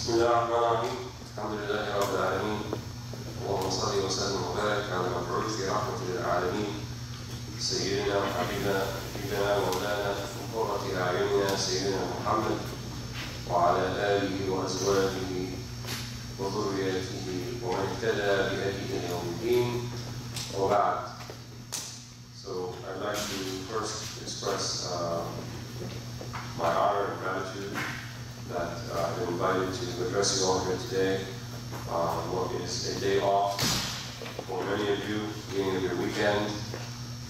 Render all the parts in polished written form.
بسم الله الرحمن الرحيم. الحمد لله رب العالمين. اللهم صل وسلم وبارك على المبعوث رحمة للعالمين سيدنا وحبيبنا مولانا وقرة أعيننا سيدنا محمد وعلى آله وأزواجه وذرياته ومن اهتدى بهديه يوم الدين وبعد. So I'd like to first express my honor and gratitude that I've been invited to address you all here today on what is a day off for many of you, beginning of your weekend.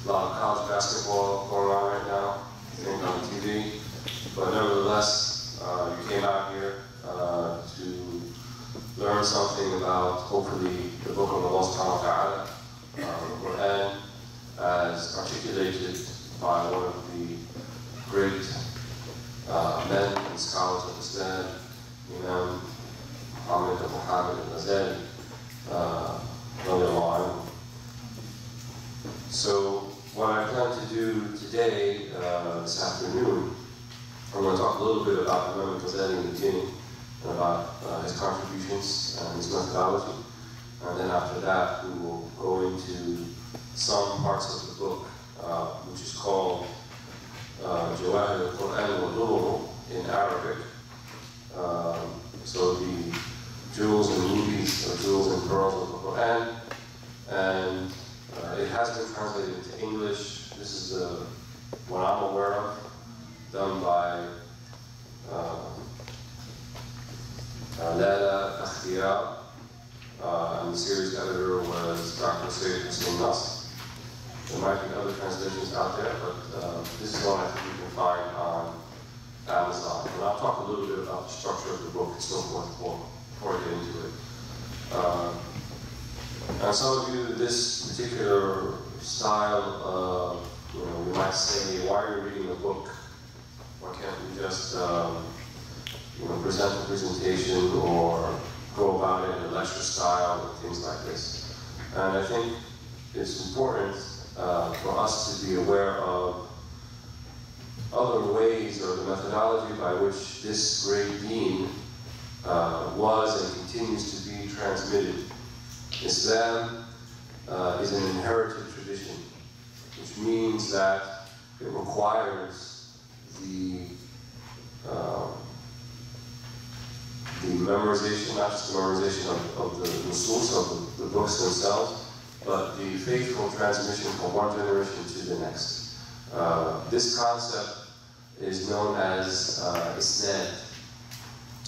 A lot of college basketball going on right now, I think on TV. But nevertheless, you came out here to learn something about, hopefully, the book of Allah subhanahu wa ta'ala, the Quran, as articulated by one of the great men and scholars of Islam, Imam Muhammad al-Ghazali, So what I plan to do today, this afternoon, I'm going to talk a little bit about Imam al-Ghazali in the beginning, and about his contributions and his methodology. And then after that, we will go into some parts of the book, which is called Jawahir al-Quran wa in Arabic. So the jewels and rubies, or jewels and pearls of the Quran. And it has been translated into English. This is the one I'm aware of, done by Lala Akhtiyar, and the series editor was Dr. Sayyid Hussein Nasr. There might be other translations out there, but this is one I think you can find on Amazon. And I'll talk a little bit about the structure of the book and so forth before I get into it. And some of you, this particular style, you might say, why are you reading the book? Why can't we just, present a presentation or go about it in a lecture style and things like this? And I think it's important for us to be aware of other ways or the methodology by which this great deen was and continues to be transmitted. Islam is an inherited tradition, which means that it requires the memorization, not just the memorization of the nusus, of the books themselves, but the faithful transmission from one generation to the next. This concept is known as isnad.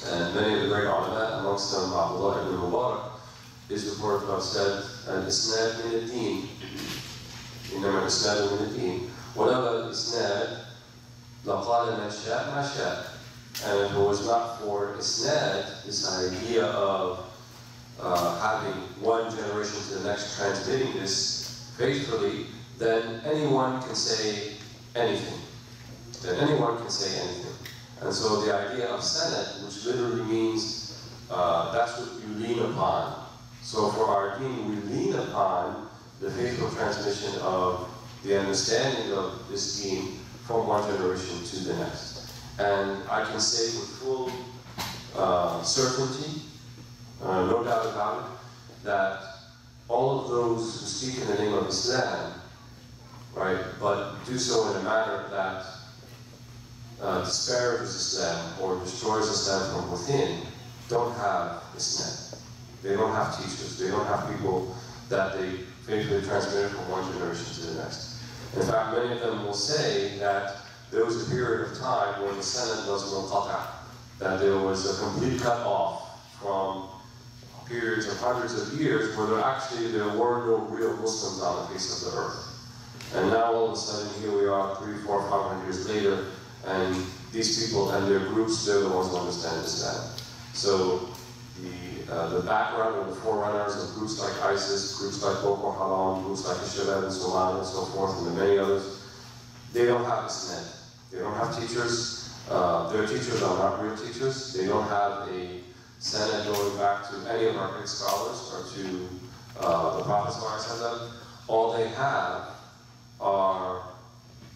And many of the great ulama, amongst them Abdullah ibn Mubarak, is reported to have said, al-isnad min ad-din. إنما الإسناد من الدين. ولولا الإسناد لقال من شاء ما شاء. And if it was not for isnad, this idea of having one generation to the next transmitting this faithfully, then anyone can say anything. And so the idea of sanad, which literally means that's what you lean upon. So for our deen, we lean upon the faithful transmission of the understanding of this deen from one generation to the next. And I can say with full certainty, no doubt about it, that all of those who speak in the name of Islam, right, but do so in a manner that disparages Islam or destroys Islam from within, don't have Islam. They don't have teachers. They don't have people that they faithfully transmitted from one generation to the next. In fact, many of them will say that there was a period of time when the Senate was munqata', that there was a complete cut-off from periods of hundreds of years where there were no real Muslims on the face of the earth. And now all of a sudden here we are 300, 400, 500 years later, and these people and their groups, they're the ones who understand Islam. So the background and the forerunners of groups like ISIS, groups like Boko Haram, groups like Al-Shabaab in Somalia and so forth, and the many others, they don't have Islam. They don't have teachers. Their teachers are not real teachers. They don't have a Senate going back to any of our great scholars or to the Prophet. All they have are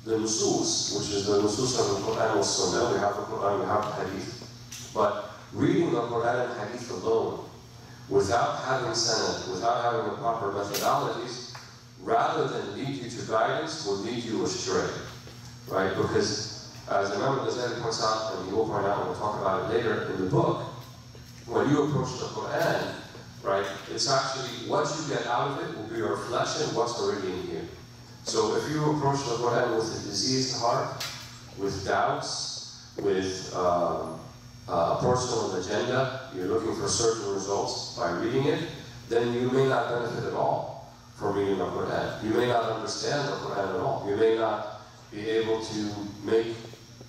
the nusus, which is the nusus of the Quran and Sunnah. We have the Quran, we have the Hadith. But reading the Quran and Hadith alone, without having sanad, without having the proper methodologies, rather than lead you to guidance, will lead you astray, right? Because as Imam Ghazali points out, and he will point out, and we'll talk about it later in the book, when you approach the Quran, right, it's actually what you get out of it will be a reflection of what's already in here. So if you approach the Quran with a diseased heart, with doubts, with a personal agenda, you're looking for certain results by reading it, then you may not benefit at all from reading the Quran. You may not understand the Quran at all. You may not be able to make,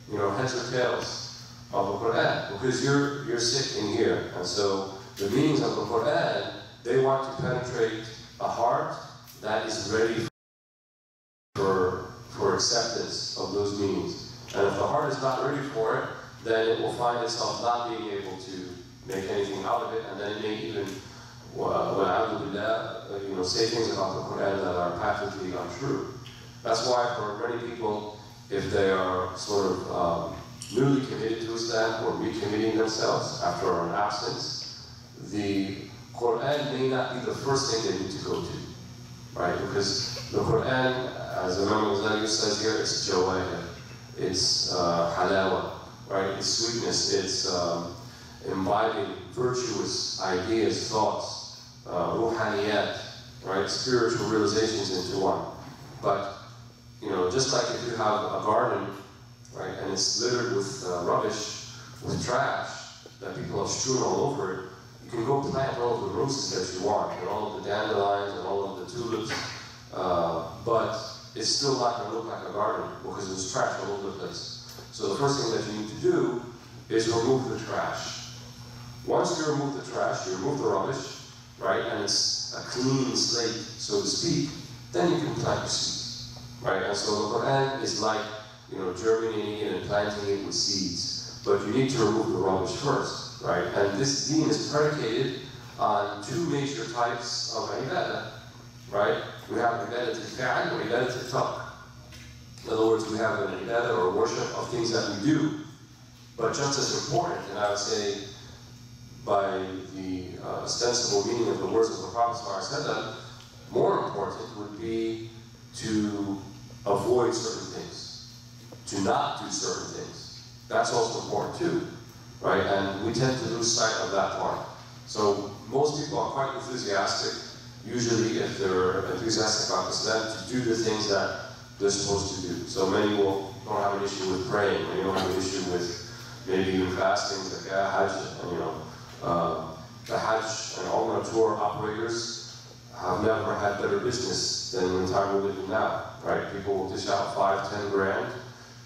heads or tails of the Quran because you're sick in here. And so the meanings of the Quran, they want to penetrate a heart that is ready for acceptance of those meanings. And if the heart is not ready for it, then it will find itself not being able to make anything out of it, and then it may even, say things about the Quran that are patently untrue. That's why for many people, if they are sort of newly committed to Islam or recommitting themselves after an absence, the Quran may not be the first thing they need to go to, right? Because the Quran, as Imam Ghazali says here, it's jawahir, it's halawa, right? It's sweetness, it's imbibing virtuous ideas, thoughts, ruhaniyat, right? Spiritual realizations into one. But, just like if you have a garden, right, and it's littered with rubbish, with trash that people have strewn all over it, you can go plant all of the roses that you want, and all of the dandelions and all of the tulips, but it's still not going to look like a garden because there's trash all over the place. So the first thing that you need to do is remove the trash. Once you remove the trash, you remove the rubbish, right, and it's a clean slate, so to speak, then you can plant your seeds, right? And so the Quran is like, germinating it and planting it with seeds. But you need to remove the rubbish first, right? And this deen is predicated on two major types of ibadah, right? We have ibadah al-fi'al and ibadah al-tark. In other words, we have an ibadah or worship of things that we do. But just as important, and I would say by the ostensible meaning of the words of the Prophet ﷺ, more important would be to avoid certain things, to not do certain things. That's also important too, right? And we tend to lose sight of that part. So most people are quite enthusiastic, usually if they're enthusiastic about Islam, to do the things that they're supposed to do. So many don't have an issue with praying, many don't have an issue with maybe even fasting, zakah, hajj, and the hajj and Umrah tour operators have never had better business than the time we're living now, right? People will dish out 5, 10 grand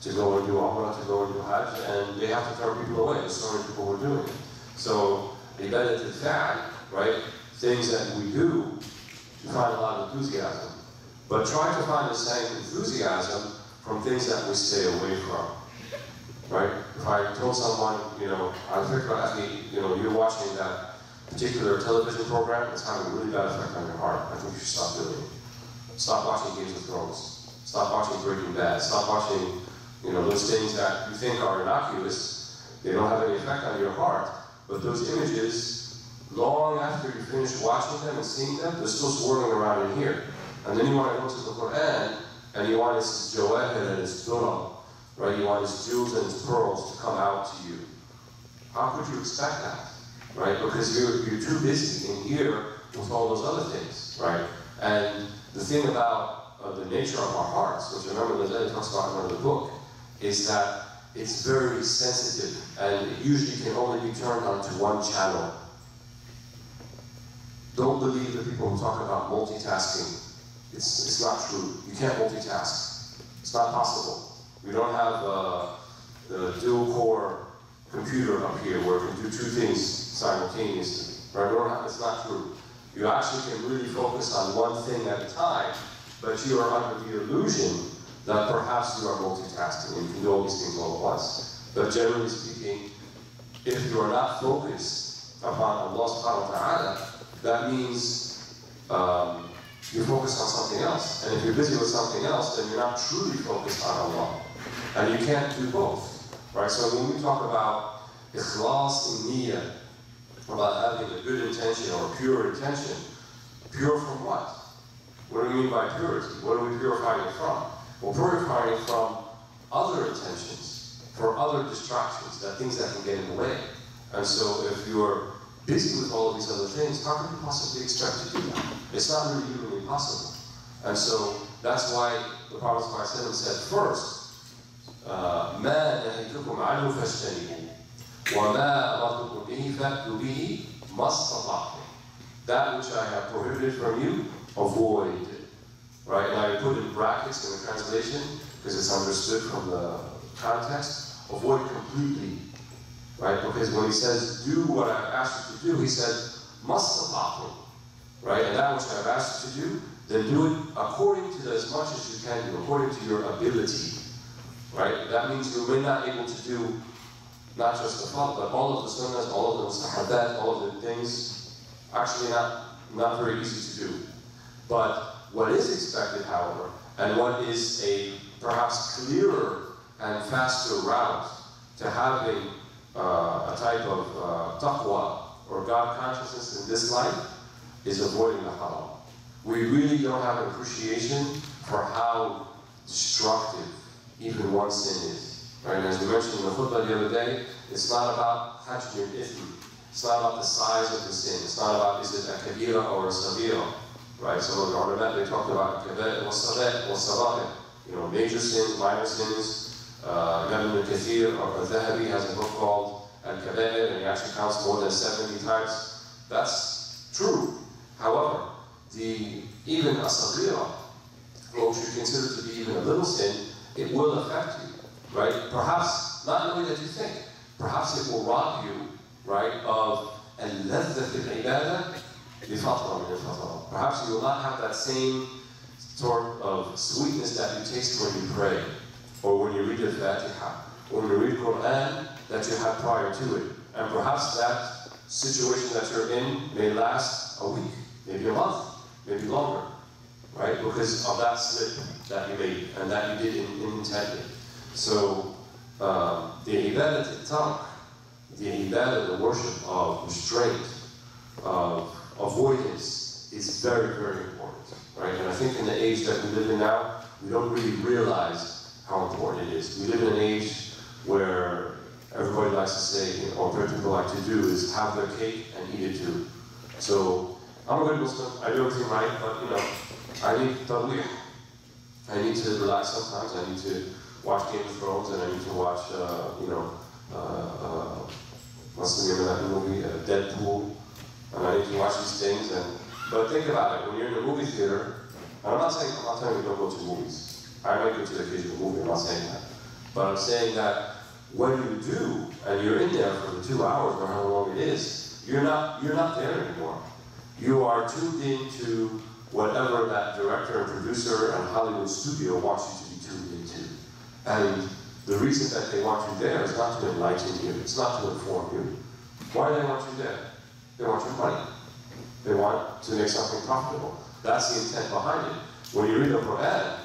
to go and do Umrah, to go and do hajj, and they have to turn people away. There's so many people who are doing it. So, ibadat al-fi'al, right? Things that we do to find a lot of enthusiasm. But try to find the same enthusiasm from things that we stay away from, right? If I told someone, you're watching that particular television program, it's having a really bad effect on your heart. I think you should stop doing it. Stop watching Games of Thrones. Stop watching Breaking Bad. Stop watching, those things that you think are innocuous. They don't have any effect on your heart, but those images, long after you finish watching them and seeing them, they're still swirling around in here. And then you want to go to the Quran, and you want its jawahir and its durah, right? You want its jewels and its pearls to come out to you. How could you expect that, right? Because you're too busy in here with all those other things, right? And the thing about the nature of our hearts, which remember Ghazali talks about in another book, is that it's very sensitive, and it usually can only be turned on to one channel. Don't believe the people who talk about multitasking. It's not true. You can't multitask. It's not possible. We don't have the dual-core computer up here where it can do two things simultaneously. Right? It's not true. You actually can really focus on one thing at a time, but you are under the illusion that perhaps you are multitasking and you can do all these things all at once. But generally speaking, if you are not focused upon Allah subhanahu wa ta'ala, that means you're focused on something else. And if you're busy with something else, then you're not truly focused on Allah. And you can't do both, right? So when we talk about Ikhlas in niyyah, about having a good intention or pure intention. Pure from what? What do we mean by purity? What are we purifying it from? We're purifying it from other intentions, for other distractions, that things that can get in the way. And so if you're busy with all of these other things, how can you possibly expect to do that? It's not really humanly possible. And so that's why the Prophet ﷺ said first, مَا نَهِيتُكُمْ عَنْهُ فَاجْتَنِبُوهُ وَمَا أَمَرْتُكُمْ بِهِ فَأْتُوا بِهِ مَا اسْتَطَعْتُمْ. That which I have prohibited from you, avoid it. Right? And I put in brackets in the translation, because it's understood from the context, avoid completely. Right? Because when he says, do what I've asked you to do, he says, مَا اسْتَطَعْتُمْ. Right? And that which I've asked you to do, then do it according to as much as you can do, according to your ability. Right? That means you may not be able to do not just the fard, but all of the sunnahs, all of the mustahabat, all of the things, actually not very easy to do. But what is expected, however, and what is a perhaps clearer and faster route to having a type of taqwa or God consciousness in this life is avoiding the haram. We really don't have an appreciation for how destructive even one sin is. Right? And as we mentioned in the khutbah the other day, it's not about hajm al-ithm. It's not about the size of the sin. It's not about is it a kabira or a saghira. Right? Some of the ulama, they talked about kaba'ir wa sagha'ir. You know, major sins, minor sins. Ibn al-Kathir or al-Dhahabi has a book called Al-Kaba'ir, and he actually counts more than 70 types. That's true. However, even a saghira, what we should consider to be even a little sin, it will affect you, right? Perhaps not in the way that you think. Perhaps it will rob you, right, of al-ladhat al-ibadah li fatra min al-fatrat. Perhaps you will not have that same sort of sweetness that you taste when you pray, or when you read al-Fatiha, or when you read Quran that you had prior to it. And perhaps that situation that you're in may last a week, maybe a month, maybe longer, right? Because of that slip that you made and that you did intently. So the ibadat al-tark, the ibadah, the worship of restraint, of avoidance, is very, very important, right? And I think in the age that we live in now, we don't really realize how important it is. We live in an age where everybody likes to say, or people like to do, is have their cake and eat it too. So I'm a good Muslim, I do everything right, but you know, I need tadweeh. I need to relax sometimes. I need to watch Game of Thrones, and I need to watch, what's the name of that movie? Deadpool. And I need to watch these things. But think about it. When you're in a movie theater, and I'm not telling you don't go to movies. I might go to the occasional movie. I'm not saying that. But I'm saying that when you do, and you're in there for the 2 hours or however long it is, you're not there anymore. You are tuned into whatever that director and producer and Hollywood studio wants you to be tuned into. And the reason that they want you there is not to enlighten you, it's not to inform you. Why do they want you there? They want your money. They want to make something profitable. That's the intent behind it. When you read the Quran,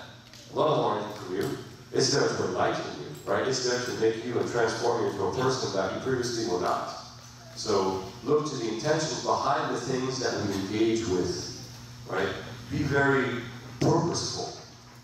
Allah doesn't want anything from you. It's there to enlighten you, right? It's there to make you and transform you into a person that you previously were not. So look to the intentions behind the things that we engage with. Right? Be very purposeful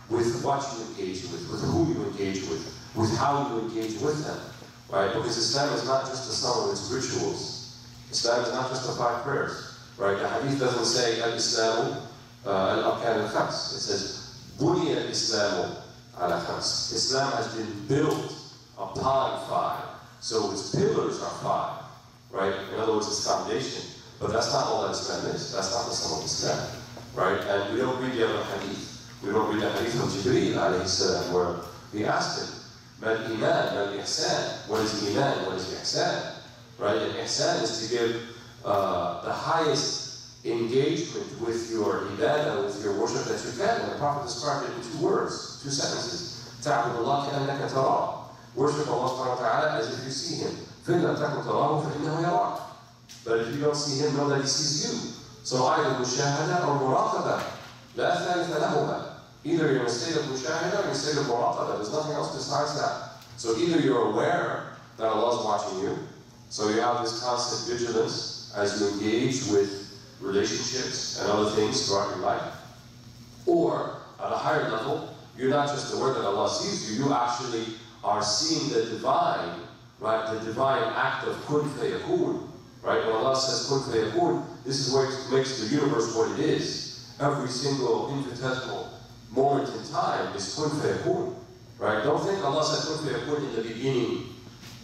with what you engage with who you engage with how you engage with them. Right? Because Islam is not just a sum of its rituals. Islam is not just the 5 prayers. Right? The hadith doesn't say al-Islamu al-Arkan al-Khams. It says Buniya al-Islamu al-Khams. Islam has been built upon 5. So its pillars are 5. Right? In other words, its foundation. But that's not all that Islam is. That's not the sum of Islam. Right? And we don't read the other hadith. We don't read the hadith of Jibreel alayhi salam, where he asked him, Mal Iman, Mal Ihsan. What is Iman? What is Ihsan? Right? And Ihsan is to give the highest engagement with your ibadah, with your worship that you can. And the Prophet described it in 2 words, 2 sentences. Ta'bud Allah ka'annaka tarah. Worship Allah subhanahu wa ta'ala as if you see him. فَإِنْ لَمْ تَكُنْ تَرَاهُ فَإِنَّهُ يَرَاكَ. But if you don't see him, know that he sees you. So either mushahada or muraqaba. La thalitha lahuma. Either you're in a state of mushahada or in a state of muraqaba. There's nothing else besides that. So either you're aware that Allah is watching you, So you have this constant vigilance as you engage with relationships and other things throughout your life. Or, at a higher level, you're not just aware that Allah sees you, you actually are seeing the divine, right? The divine act of kun fayakun, right? When Allah says kun fayakun, this is what makes the universe what it is. Every single infinitesimal moment in time is kun fayakun, right? Don't think Allah said kun fayakun in the beginning.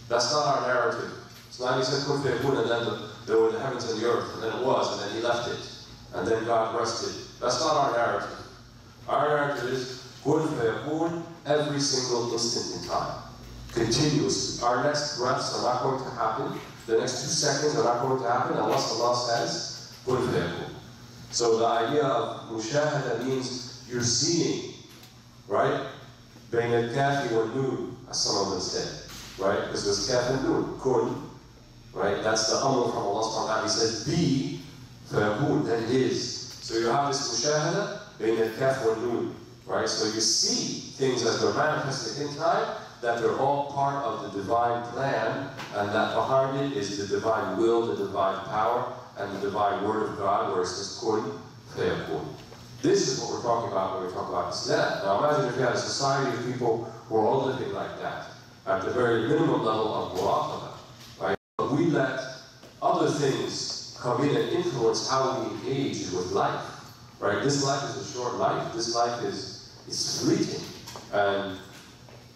That's not our narrative. It's not He said kun fayakun and then there were the heavens and the earth, and then it was, and then He left it, and then God rested. That's not our narrative. Our narrative is kun fayakun every single instant in time, continuously. Our next breaths are not going to happen. The next 2 seconds are not going to happen unless Allah says kun fayakun. So the idea of mushahada means you're seeing, right? Bain al-kafi wa noon, as some of them said, right? This was kaf and noon, kun, right? That's the amr from Allah subhanahu wa ta'ala. He says, be, fayakun, that it is. So you have this mushahada, bain al-kaf wa noon, right? So you see things as they're manifested in time, that they're all part of the divine plan, and that behind it is the divine will, the divine power, and the divine word of God, where it says kun fayakun. This is what we're talking about when we talk about Islam. Now imagine if you had a society of people who are all living like that, at the very minimum level of muraqabah, right? But we let other things come in and influence how we engage with life, right? This life is a short life. This life is fleeting. And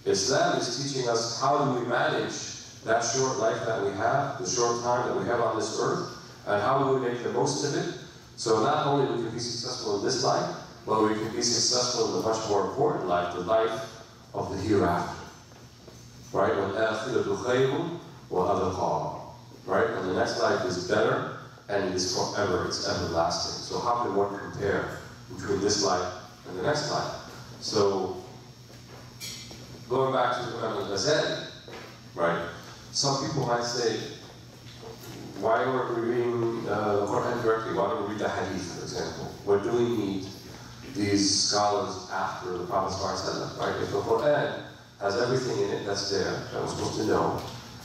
Islam is teaching us how do we manage that short life that we have, the short time that we have on this earth, and how do we make the most of it? So not only we can be successful in this life, but we can be successful in the much more important life, the life of the hereafter. Right? وَالْآخِرَةُ خَيْرٌ وَأَبْقَىٰ. Right? And the next life is better, and it is forever, it's everlasting. So how can one compare between this life and the next life? So, going back to Imam al-Ghazali, right? Some people might say, why aren't we reading the Quran directly? Why don't we read the Hadith, for example? What do we need these scholars after the Prophet ﷺ, right? If the Quran has everything in it that's there, that we're supposed to know,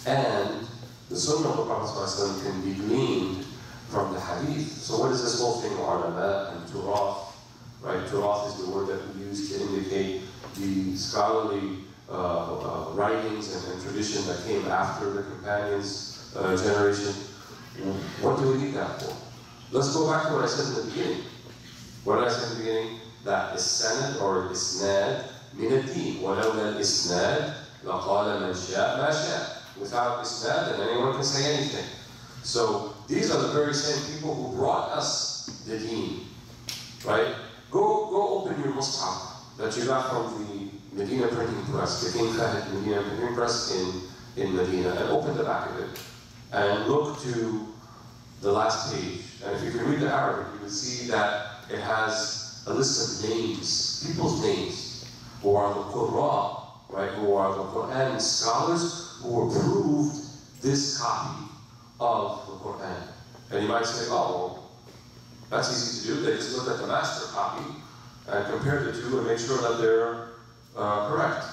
and the Sunnah of the Prophet ﷺ can be gleaned from the Hadith, so what is this whole thing, ulama and turath, right? Turath is the word that we use to indicate the scholarly writings and tradition that came after the companions' generation. What do we need that for? Let's go back to what I said in the beginning. What did I say in the beginning? That is-sanad or isnad min ad-din. وَلَوْلَا الْإِسْنَادِ لَقَالَ مَنْ شَاءَ مَا شَاءَ. Without isnad, then anyone can say anything. So these are the very same people who brought us the deen, right? Go open your mushaf that you got from the Medina printing press, the King Fahd Medina printing press in Medina, and open the back of it and look to the last page. And if you can read the Arabic, you will see that it has a list of names, people's names, who are the Qurra, right? Who are the Quran scholars who approved this copy of the Quran. And you might say, oh, well, that's easy to do. They just look at the master copy and compare the two and make sure that they're correct.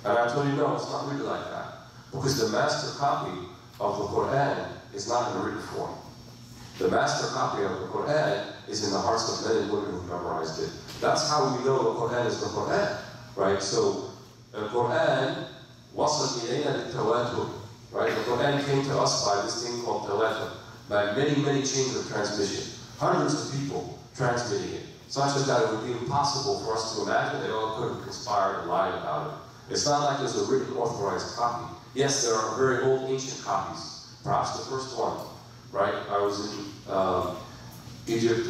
And I told you, no, it's not really like that. Because the master copy of the Quran is not in a written form. The master copy of the Quran is in the hearts of men and women who memorized it. That's how we know the Quran is the Quran, right? So the Quran wasal ilayna bitawatur, right? The Quran came to us by this thing called tawatur, by many, many chains of transmission. Hundreds of people transmitting it. Such that it would be impossible for us to imagine they all could have conspired and lied about it. It's not like there's a written authorized copy. Yes, there are very old ancient copies, perhaps the first one, right? I was in Egypt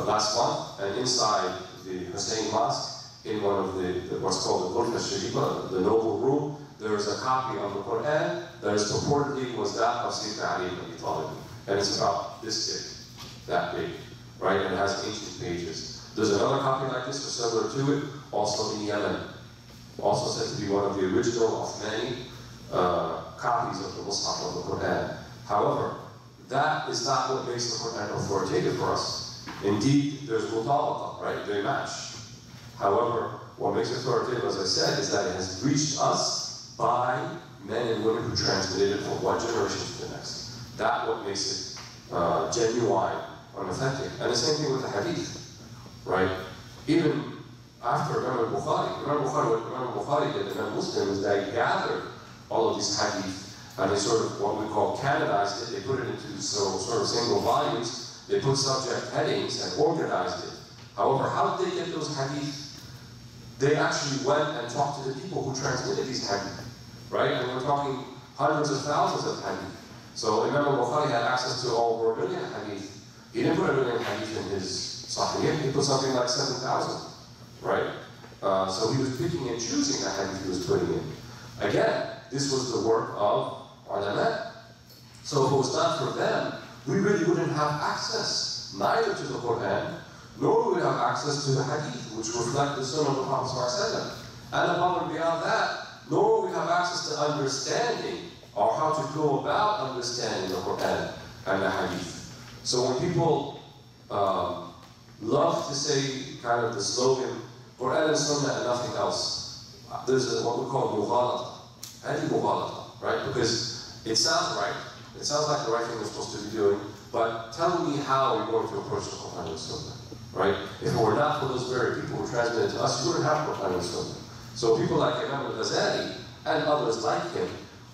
last month, and inside the Hussein Mosque, in one of the what's called the Ghurfa Sharifa, the noble room, there is a copy of the Quran that is purportedly was that of Sayyidina Ali ibn Abi Talib. And it's about this thick, that big, right? And it has ancient pages. There's another copy like this, or similar to it, also in Yemen. Also said to be one of the original Uthmani copies of the Mus'haf of the Quran. However, that is not what makes the Quran authoritative for us. Indeed, there's mutabaqa, right? They match. However, what makes it authoritative, as I said, is that it has reached us by men and women who transmitted it from one generation to the next. That's what makes it genuine and authentic. And the same thing with the hadith, right? Even after Imam Bukhari, what Imam Bukhari did, Imam Muslim, is that he gathered all of these hadith and they sort of what we call canonized it. They put it into sort of single volumes. They put subject headings and organized it. However, how did they get those hadith? They actually went and talked to the people who transmitted these hadith, right? And we're talking hundreds of thousands of hadith. So Imam Bukhari had access to over 1 million hadith. He didn't put 1 million hadith in his Sahih. He put something like 7,000, right? So he was picking and choosing the hadith he was putting in. Again, this was the work of ulama. So if it was not for them, we really wouldn't have access neither to the Quran, nor would we have access to the hadith, which reflect the sunnah of the Prophet ﷺ. And above and beyond that, nor would we have access to understanding or how to go about understanding the Quran and the hadith. So when people love to say kind of the slogan, Quran and Sunnah and nothing else, there's what we call mughalata, anti-mughalata, right? Because it sounds right, it sounds like the right thing we're supposed to be doing, but tell me how we're going to approach the Quran and Sunnah, right? If it were not for those very people who transmitted to us, you wouldn't have Quran and Sunnah. So people like Imam al-Ghazali and others like him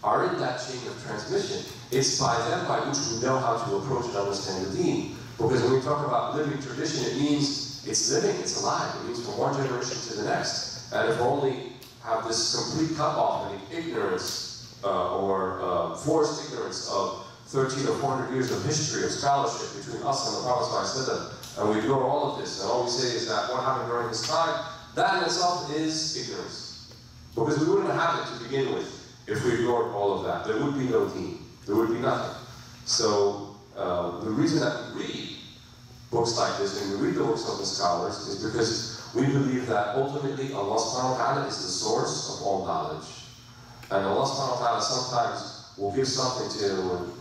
are in that chain of transmission. It's by them by which we know how to approach and understand the deen. Because when we talk about living tradition, it means it's living, it's alive. It means from one generation to the next. And if we only have this complete cut-off and ignorance or forced ignorance of 13 or 400 years of history, of scholarship between us and the Prophet ﷺ, and we ignore all of this, and all we say is that what happened during this time, that in itself is ignorance. Because we wouldn't have it to begin with if we ignored all of that. There would be no deen. There would be nothing. So the reason that we read books like this, and we read the works of the scholars, is because we believe that ultimately Allah subhanahu wa ta'ala is the source of all knowledge. And Allah subhanahu wa ta'ala sometimes will give something to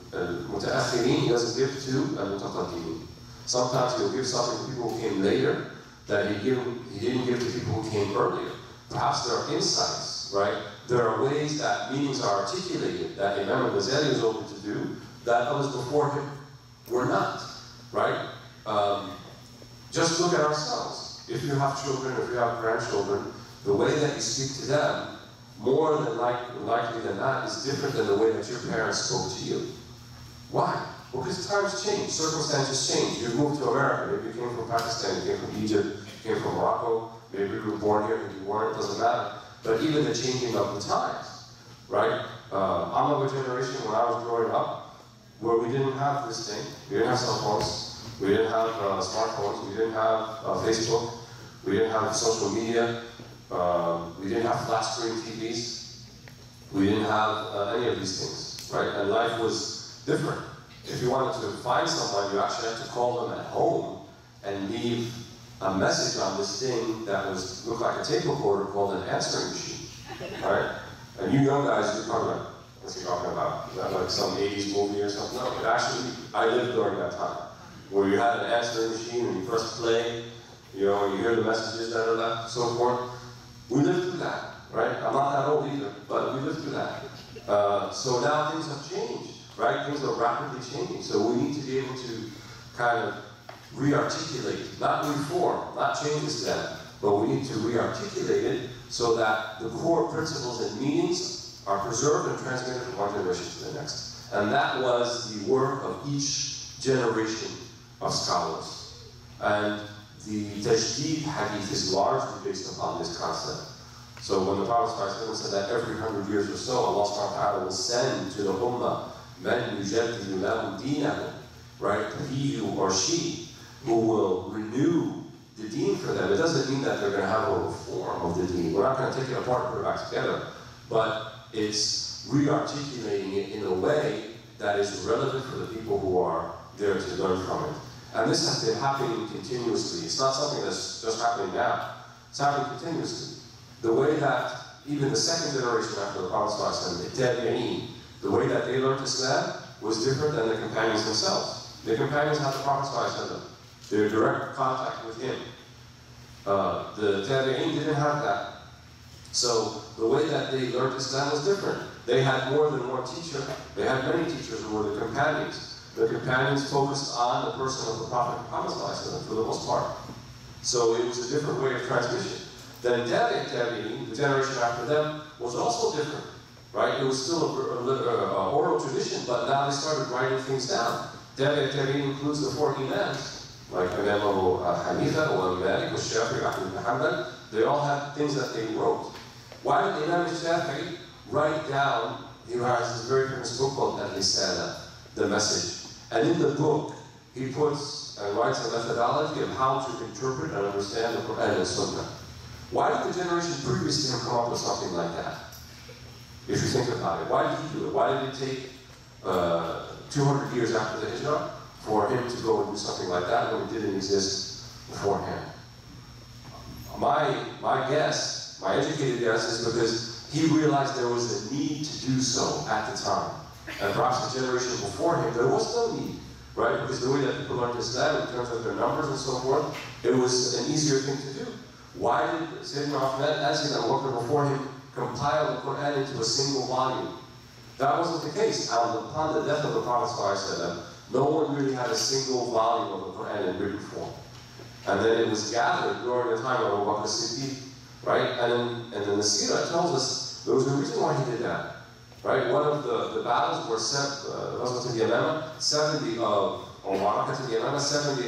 muta'akhirin, He doesn't give to al-mutaqaddimin. Sometimes He'll give something to people who came later that He didn't give to people who came earlier. Perhaps there are insights, right? There are ways that meanings are articulated that Imam al-Ghazali was able to do that others before him were not, right? Just look at ourselves. If you have children, if you have grandchildren, the way that you speak to them, more than likely than not, is different than the way that your parents spoke to you. Why? Because times change, circumstances change. You moved to America, maybe you came from Pakistan, you came from Egypt, you came from Morocco, maybe you were born here, maybe you weren't, it doesn't matter. But even the changing of the times, right? I'm of a generation when I was growing up where we didn't have this thing. We didn't have cell phones, we didn't have smartphones, we didn't have Facebook, we didn't have social media, we didn't have flat screen TVs, we didn't have any of these things, right? And life was different. If you wanted to find someone, you actually had to call them at home and leave a message on this thing that looked like a tape recorder called an answering machine, right? And you young guys, you're probably like, what's he talking about? Is that like some 80s movie or something? No, but actually, I lived during that time, where you had an answering machine and you press play, you know, you hear the messages that are left and so forth. We lived through that, right? I'm not that old either, but we lived through that. So now things have changed, right? Things are rapidly changing, so we need to be able to kind of re-articulate, not reform, not change this then, but we need to re-articulate it so that the core principles and meanings are preserved and transmitted from one generation to the next. And that was the work of each generation of scholars. And the Tajdeed hadith is largely based upon this concept. So when the Prophet ﷺ said that every 100 years or so, Allah subhanahu wa ta'ala will send to the ummah man yujaddidu lahu deenahu, right? He or she who will renew the deen for them. It doesn't mean that they're going to have a reform of the deen. We're not going to take it apart and put it back together. But it's re-articulating it in a way that is relevant for the people who are there to learn from it. And this has been happening continuously. It's not something that's just happening now. It's happening continuously. The way that even the second generation after the Prophet ﷺ, the Tabi'een, the way that they learned Islam was different than the companions themselves. The companions had the Prophet ﷺ. They were in direct contact with him. The Tabi'een didn't have that. So the way that they learned Islam was different. They had more than one teacher. They had many teachers who were the companions. The companions focused on the person of the Prophet Muhammad for the most part. So it was a different way of transmission. Then Tabi'in, the generation after them, was also different, right? It was still an oral tradition, but now they started writing things down. Tabi'in includes the four imams, like Imam Abu Hanifa, or Malik, or Shafi'i, Ahmad ibn Hanbal. They all had things that they wrote. Why did Imam Shafi'i write down? He has this very famous book called Al-Risala, the Message. And in the book, he puts and writes a methodology of how to interpret and understand the Quran and Sunnah. Why did the generation previous to him come up with something like that? If you think about it, why did he do it? Why did it take 200 years after the Hijrah for him to go and do something like that when it didn't exist beforehand? My guess, my educated guess, is because he realized there was a need to do so at the time. And perhaps the generation before him, there was no need, right? Because the way that people learned Islam in terms of their numbers and so forth, it was an easier thing to do. Why did Sayyidina Uthman and Sayyidina Abu Bakr before him compile the Quran into a single volume? That wasn't the case. Upon the death of the Prophet ﷺ, no one really had a single volume of the Quran in written form. And then it was gathered during the time of Abu Bakr Siddiq, right? And then the Seerah tells us there was a reason why he did that, right? One of the battles were Ghazwat al-Yamama, 70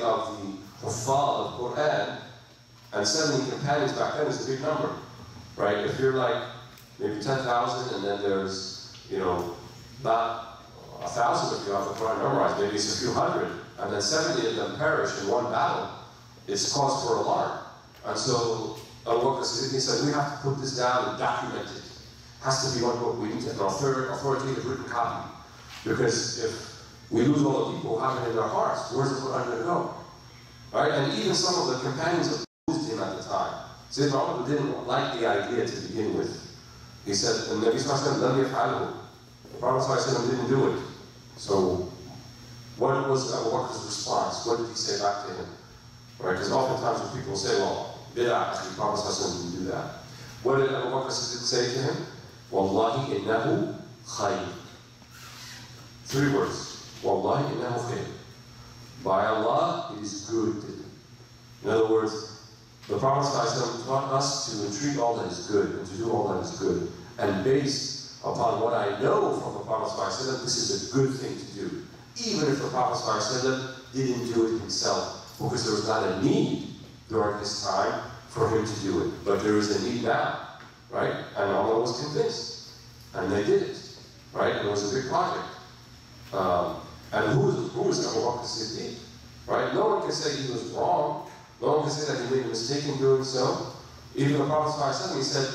of the Huffaz of Quran, and 70 companions back then is a big number, right? If you're like maybe 10,000 and then there's, you know, about 1,000 if you have the Quran memorized, maybe it's a few hundred, and then 70 of them perish in one battle, it's cause for alarm. And so Abu Bakr Siddiq said, we have to put this down and document it. It has to be one book. We need an authoritative written copy. Because if we lose all the people who have it in their hearts, where's the Quran going to go? Right? And even some of the companions opposed him at the time. Sayyidina Umar didn't like the idea to begin with. He said, and Nabi Sallallahu Alaihi Wasallam, the Prophet Sallallahu Alaihi Wasallam didn't do it. So what was Abu Bakr's response? What did he say back to him? Right? Because oftentimes when people say, well, bid'ah, the Prophet Sallallahu Alaihi Wasallam didn't do that. What did Abu Bakr say to him? Wallahi innahu khayr. 3 words. Wallahi innahu khayr. By Allah, it is good. In other words, the Prophet ﷺ taught us to entreat all that is good and to do all that is good. And based upon what I know from the Prophet ﷺ, this is a good thing to do. Even if the Prophet ﷺ didn't do it himself, because there was not a need during his time for him to do it. But there is a need now, right? And Allah was convinced. And they did it, right? And it was a big project. And who was Abu Bakr Siddiq? Right? No one can say he was wrong. No one can say that he made a mistake in doing so. Even the Prophet ﷺ, he said,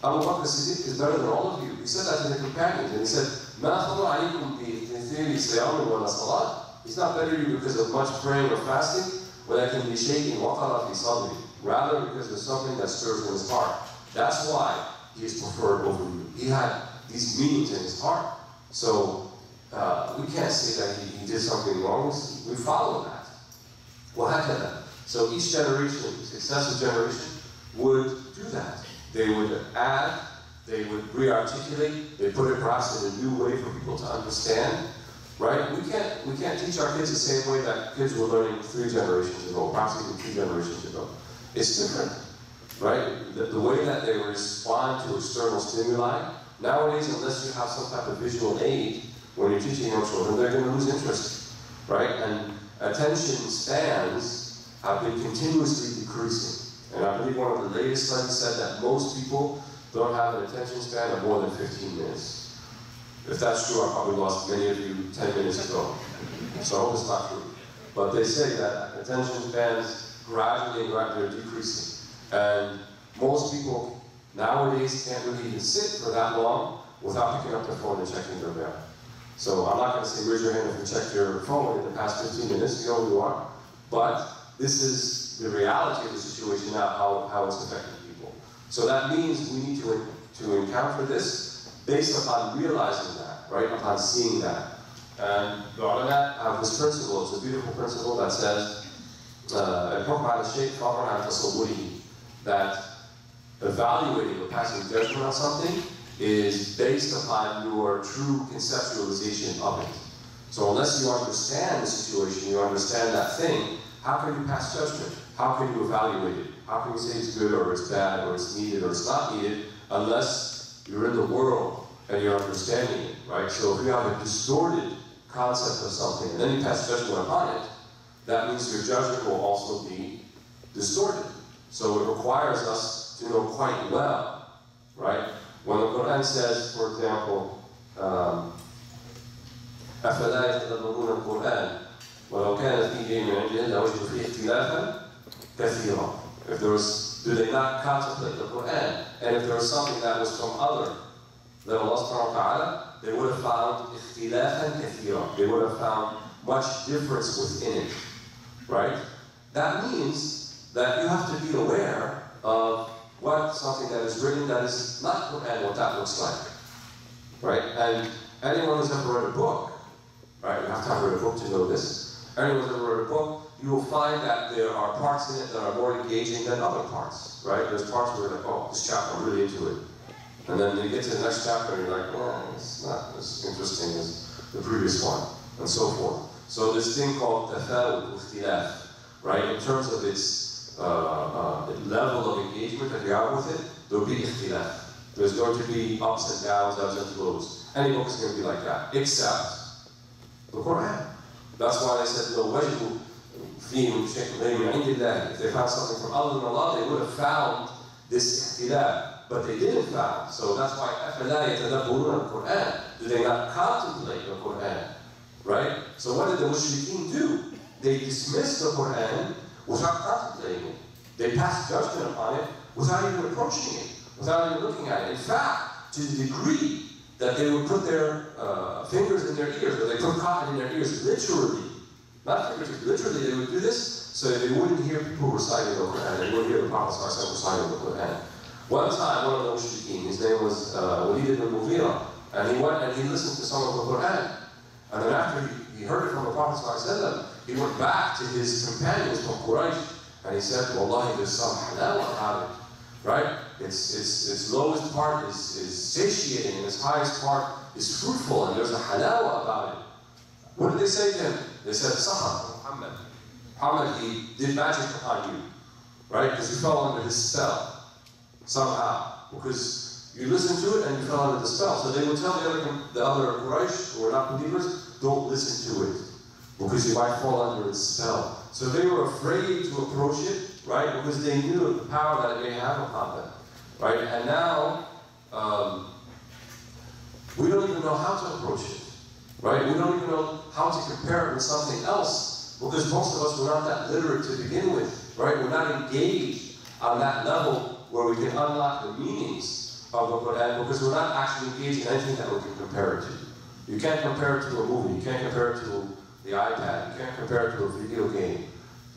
Abu Bakr Siddiq is better than all of you. He said that to the companions. And he said, مَا خَضُوا عَلَيْكُمْ بِإِثْنِينِ صِيَامٍ وَلَا صَلَاةٍ. He's not better than you because of much praying or fasting, وَلَكِنْ بِشَيْءٍ وَقَرَ فِي صَدْرِهِ. Rather because there's something that stirs in his heart. That's why he is preferred over you. He had these meanings in his heart. So we can't say that he did something wrong. We follow that. وَهَكَذَا. So each generation, successive generation, would do that. They would add, they would re-articulate, they put it perhaps in a new way for people to understand. Right? We can't teach our kids the same way that kids were learning 3 generations ago, perhaps even 2 generations ago. It's different. Right? The way that they respond to external stimuli, nowadays, unless you have some type of visual aid, when you're teaching young children, they're going to lose interest. Right? And attention spans have been continuously decreasing. And I believe one of the latest studies said that most people don't have an attention span of more than 15 minutes. If that's true, I probably lost many of you 10 minutes ago. So I hope it's not true. But they say that attention spans gradually are decreasing. And most people nowadays can't really even sit for that long without picking up their phone and checking their mail. So I'm not going to say raise your hand if you checked your phone in the past 15 minutes, you know who you are. But this is the reality of the situation now, how it's affecting people. So that means we need to encounter this based upon realizing that, right? Upon seeing that. And the ulama have this principle, it's a beautiful principle that says, that evaluating or passing judgment on something is based upon your true conceptualization of it. So unless you understand the situation, you understand that thing, how can you pass judgment? How can you evaluate it? How can you say it's good or it's bad or it's needed or it's not needed unless you're in the world and you're understanding it, right? So if you have a distorted concept of something and then you pass judgment upon it, that means your judgment will also be distorted. So it requires us to know quite well, right? When the Quran says, for example, أَفَلَا يَتَدَبَّرُونَ الْقُرْآنَ وَلَوْ كَانَ فِي شَيْءٍ مِنْ عِنْدِ اللَّهِ لَوَجَدُوا فِيهِ اخْتِلَافًا كَثِيرًا. If there was, do they not contemplate the Quran? And if there was something that was from other than Allah subhanahu wa ta'ala, they would have found اخْتِلَافًا كَثِيرًا. They would have found much difference within it, right? That means that you have to be aware of what something that is written that is not Quran, what that looks like, right? And anyone who's ever read a book, right? You have to have read a book to know this. Anyone who's ever read a book, you will find that there are parts in it that are more engaging than other parts, right? There's parts where you're like, oh, this chapter, I'm really into it. And then you get to the next chapter and you're like, well, it's not as interesting as the previous one, and so forth. So this thing called tafawut ikhtilaf, right? In terms of its level of engagement that you have with it, there will be ikhtilaf. There's going to be ups and downs, ebbs and flows. Any book is going to be like that, except the Quran. That's why they said, no, وَجْدُوا فِيهِمْ شَيْءٍ مِنْ عِنْدِ اللَّهِ. If they found something from other than Allah, they would have found this ikhtilaf. But they didn't found. So that's why أَفَلَا يَتَدَبَّرُونَ الْقُرْآنَ. Do they not contemplate the Quran? Right? So what did the mushrikeen do? They dismissed the Quran without contemplating it. They passed judgment upon it without even approaching it, without even looking at it. In fact, to the degree that they would put their fingers in their ears, or they put cotton in their ears, literally. Not figuratively, literally they would do this so they wouldn't hear people reciting the Quran. They wouldn't hear the Prophet reciting the Quran. One time, one of the mushrikeen, his name was Walead Mosaad, and he went and he listened to some of the Quran. And then after he heard it from the Prophet ﷺ, he went back to his companions from Quraysh, and he said, Wallahi, there's some halawa about it, right? Its lowest part is satiating, and its highest part is fruitful, and there's a halawa about it. What did they say to him? They said, Sahar, Muhammad. Muhammad, he did magic upon you, right? Because you fell under his spell. Somehow, because you listened to it and you fell under the spell. So they would tell the other Quraysh who were not believers, don't listen to it, because you might fall under its spell. So they were afraid to approach it, right, because they knew the power that it may have upon them, right? And now, we don't even know how to approach it, right? We don't even know how to compare it with something else, because most of us were not that literate to begin with, right? We're not engaged on that level where we can unlock the meanings of the Quran, because we're not actually engaged in anything that we can compare it to. You can't compare it to a movie, you can't compare it to the iPad, you can't compare it to a video game.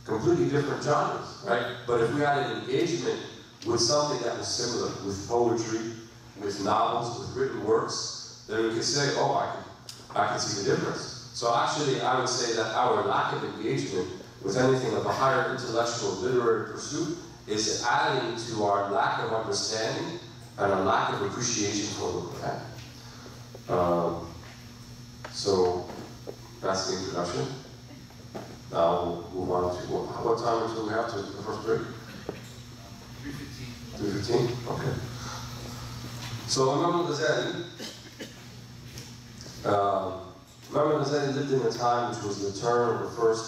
Completely different genres, right? But if we had an engagement with something that was similar, with poetry, with novels, with written works, then we could say, oh, I can see the difference. So actually, I would say that our lack of engagement with anything of a higher intellectual literary pursuit is adding to our lack of understanding and a lack of appreciation for the Quran. So that's the introduction. Now we'll move on to what time until we have to the first break? 3:15. 3:15? Okay. So Imam al-Ghazali lived in a time which was the turn of the first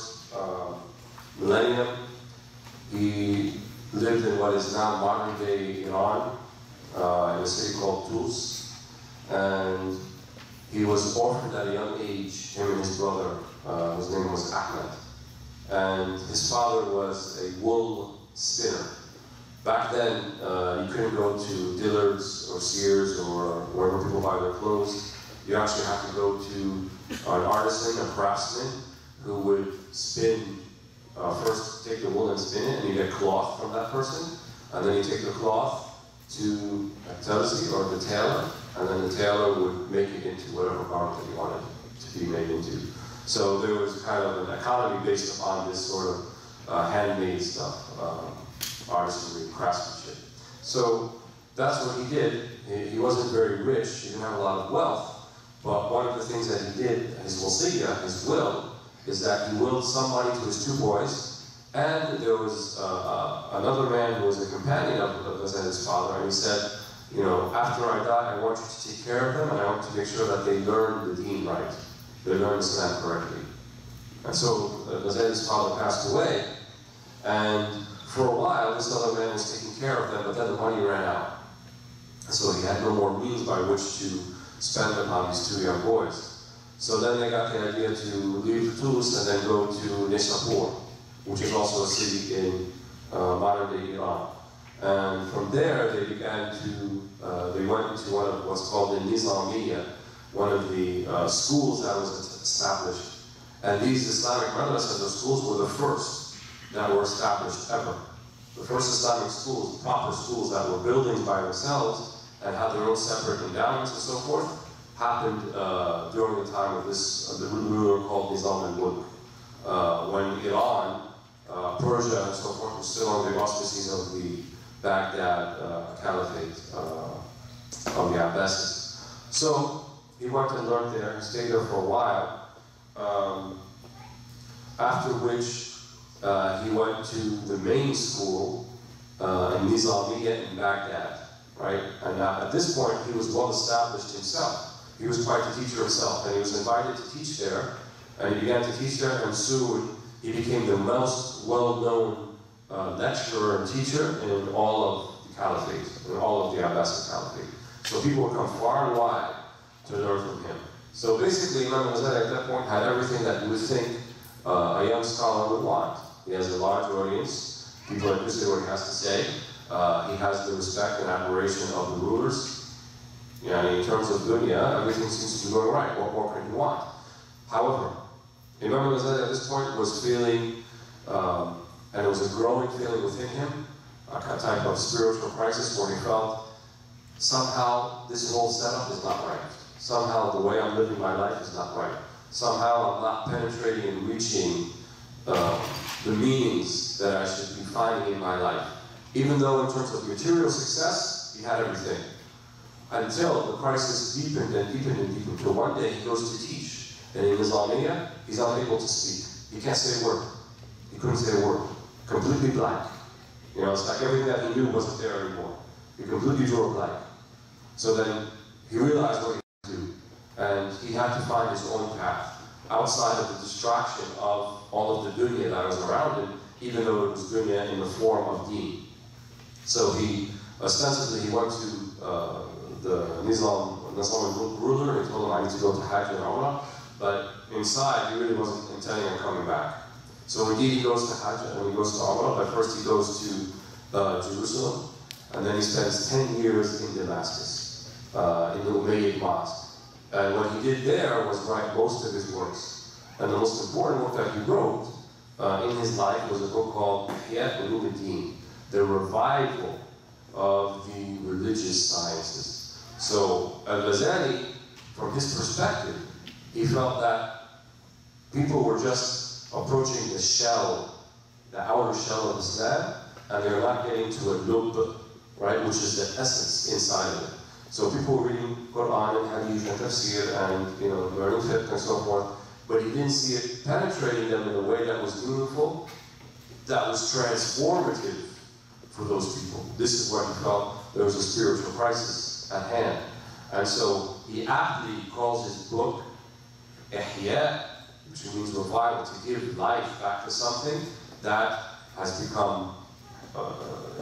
millennium. He lived in what is now modern-day Iran, in a city called Tus, and he was orphaned at a young age, him and his brother. His name was Ahmed, and his father was a wool spinner. Back then, you couldn't go to Dillard's or Sears or wherever people buy their clothes. You actually have to go to an artisan, a craftsman, who would spin. First take the wool and spin it, and you get cloth from that person, and then you take the cloth to a terzi, or the tailor, and then the tailor would make it into whatever garment that you wanted to be made into. So there was kind of an economy based upon this sort of handmade stuff, artistry, craftsmanship. So that's what he did. He wasn't very rich, he didn't have a lot of wealth, but one of the things that he did, his wasiyah, his will, is that he willed some money to his 2 boys, and there was another man who was a companion of his father, and he said, you know, after I die, I want you to take care of them, and I want to make sure that they learn the deen right. They learn Islam correctly. And so Ghazali's father passed away, and for a while, this other man was taking care of them, but then the money ran out. So he had no more means by which to spend them on these 2 young boys. So then they got the idea to leave Tunis and then go to Nishapur, which is also a city in modern-day Iran. And from there, they began to, they went into one of what's called the Nizamiya, one of the schools that was established. And these Islamic madrasas or schools were the first that were established ever. The first Islamic schools, proper schools that were buildings by themselves and had their own separate endowments and so forth, happened during the time of this, the ruler called Nizam al-Mulk. When Iran, Persia and so forth were still under the auspices of the Baghdad Caliphate of the Abbasids. So he went and learned there and stayed there for a while, after which he went to the main school in Nizamiya in Baghdad, right? And at this point, he was well established himself. He was quite a teacher himself, and he was invited to teach there, and he began to teach there, and soon he became the most well-known lecturer and teacher in all of the Caliphate, in all of the Abbasid Caliphate. So people would come far and wide to learn from him. So basically, Imam Ghazali at that point had everything that you would think a young scholar would want. He has a large audience, people are interested in what he has to say, he has the respect and admiration of the rulers. In terms of dunya, everything seems to be going right. What more can you want? However, Imam Ghazali at this point was feeling, and it was a growing feeling within him, a type of spiritual crisis where he felt somehow this whole setup is not right. Somehow the way I'm living my life is not right. Somehow I'm not penetrating and reaching the meanings that I should be finding in my life. Even though in terms of material success, he had everything. Until the crisis deepened and deepened and deepened, until one day he goes to teach. And in Nizamiya, he's unable to speak. He can't say a word. He couldn't say a word. Completely blank. You know, it's like everything that he knew wasn't there anymore. He completely drew a blank. So then he realized what he had to do. And he had to find his own path, outside of the distraction of all of the dunya that was around him, even though it was dunya in the form of deen. So he, ostensibly, he went to the Nizam ruler, he told him, I need to go to Hajj and Umrah, but inside, he really wasn't intending on coming back. So indeed, he goes to Hajj and he goes to Umrah, but first he goes to Jerusalem, and then he spends 10 years in Damascus, in the Umayyad Mosque. And what he did there was write most of his works. And the most important work that he wrote in his life was a book called Ihya Ulum-ud-Din, the revival of the religious sciences. So Al-Ghazali, from his perspective, he felt that people were just approaching the shell, the outer shell of Islam, and they were not getting to a lub, right, which is the essence inside of it. So people were reading Quran and Hadith and Tafsir and learning fiqh and so forth, but he didn't see it penetrating them in a way that was meaningful, that was transformative for those people. This is where he felt there was a spiritual crisis at hand. And so he aptly calls his book Ihya, which means revival, to give life back to something that has become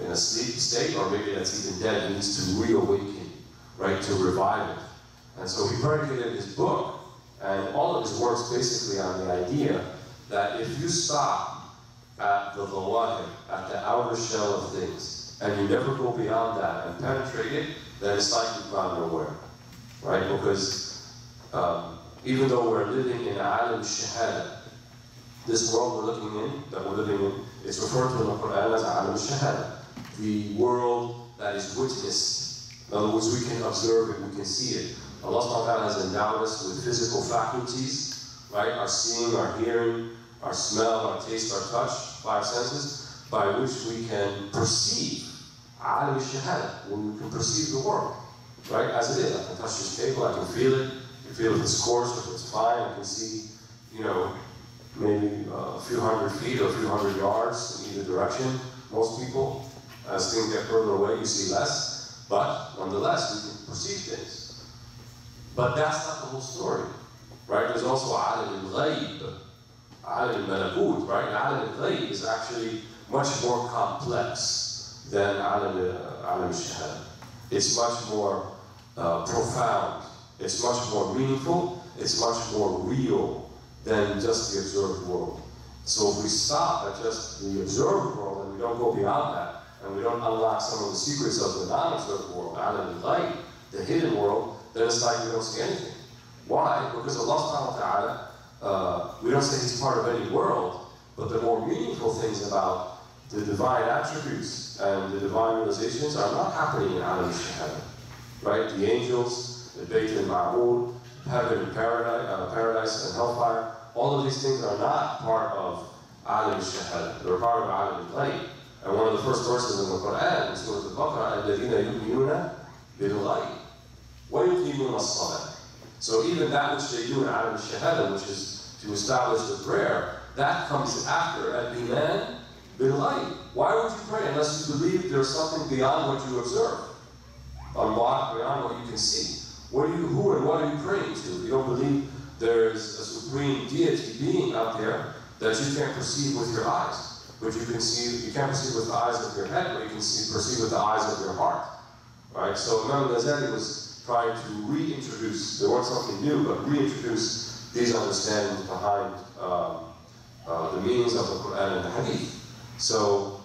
in a sleep state, or maybe that's even dead and needs to reawaken, right, to revive it. And so he predicated his book and all of his works basically on the idea that if you stop at the dhawahir, at the outer shell of things, and you never go beyond that and penetrate it, then it's like you've gone nowhere, right? Because even though we're living in alam shahada, this world we're living in, it's referred to in the Quran as alam shahada, the world that is witnessed. In other words, we can observe it, we can see it. Allah subhanahu wa ta'ala has endowed us with physical faculties, right? Our seeing, our hearing, our smell, our taste, our touch, 5 senses, by which we can perceive عالم الشهادة, when you can perceive the world, right, as it is. I can touch this table, I can feel it. I can feel if it's coarse, if it's fine. I can see, you know, maybe a few hundred feet or a few hundred yards in either direction. Most people, as things get further away, you see less. But nonetheless, we can perceive things. But that's not the whole story, right? There's also عالم الغيب, عالم الملكوت, right? عالم الغيب is actually much more complex than عالم الشهادة. It's much more profound. It's much more meaningful. It's much more real than just the observed world. So if we stop at just the observed world and we don't go beyond that, and we don't unlock some of the secrets of the non-observed world, عالم الغيب, the hidden world, then it's like we don't see anything. Why? Because Allah subhanahu wa ta'ala, we don't say He's part of any world, but the more meaningful things about the divine attributes and the divine realizations are not happening in Alam al-Shahada, right? The angels, the Bayt al-Ma'mur, heaven and paradise and hellfire, all of these things are not part of Alam al-Shahada. They're part of Alam al-Ghayb. And one of the first verses in the Quran, in Surah Al-Baqarah, الَّذِينَ يُؤْمِنُونَ بِالْغَيْبِ وَيُقِيمُونَ الصَّلَاةَ. So even that which they do in Alam al-Shahada, which is to establish the prayer, that comes after al-Iman bil-Ghayb. Why would you pray unless you believe there's something beyond what you observe? Beyond what you can see. Who and what are you praying to? You don't believe there's a supreme deity being out there that you can't perceive with your eyes. But you can see, you can't perceive with the eyes of your head, but you can perceive with the eyes of your heart. Right? So Imam Ghazali was trying to reintroduce, there wasn't something new, but reintroduce these understandings behind the meanings of the Quran and the Hadith. So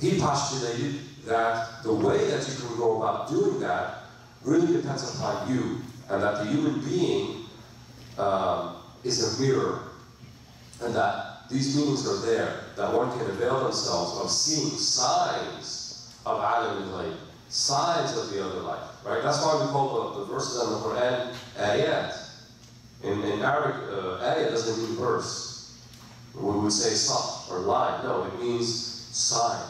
he postulated that the way that you can go about doing that really depends upon you, and that the human being is a mirror, and that these meanings are there, that one can avail themselves of seeing signs of Alam al-Ghayb, signs of the other life, right? That's why we call the verses on the Quran ayat. In Arabic, ayat doesn't mean verse. We would say saf or line. No, it means sign,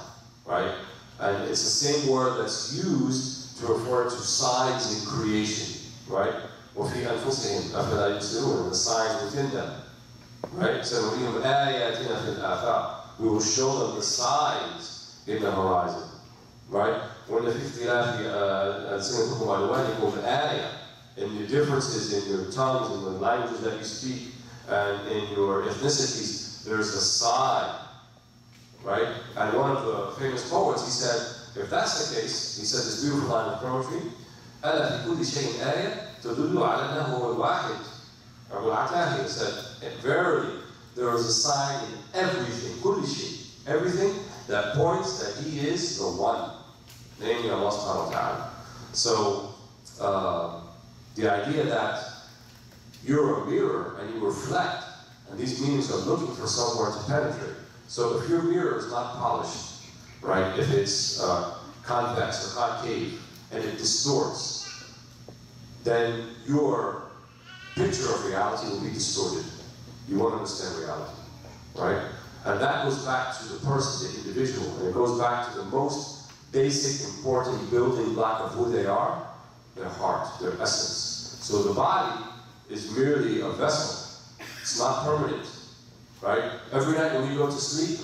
right? And it's the same word that's used to refer to signs in creation, right? وَفِي أَنفُسِهِمْ أَفَلَا يُبْصِرُونَ, the signs within them, right? So وَنُرِيهِمْ آيَاتِنَا فِي الْآفَاقِ, we will show them the signs in the horizon, right? وَإِنَّ فِي اخْتِلَافِ أَلْسِنَتِكُمْ وَأَلْوَانِكُمْ آيَةً, in your differences in your tongues and the languages that you speak and in your ethnicities, there's a sign, right? And one of the famous poets, he said, if that's the case, he said this beautiful line of poetry, أَلَا فِي كُلِّ شَيْءٍ آيَةٌ تَدُلُّ عَلَى أَنَّهُ هُوَ الْوَاحِدُ. Abu al-Atahi said, verily, there is a sign in everything, كُلِّ شَيْءٍ, everything that points that He is the one, namely Allah subhanahu wa ta'ala. So, the idea that you're a mirror and you reflect, and these meanings are looking for somewhere to penetrate. So if your mirror is not polished, right, if it's convex or concave and it distorts, then your picture of reality will be distorted. You won't understand reality, right? And that goes back to the person, the individual, and it goes back to the most basic, important building block of who they are, their heart, their essence. So the body is merely a vessel. It's not permanent, right? Every night when you go to sleep,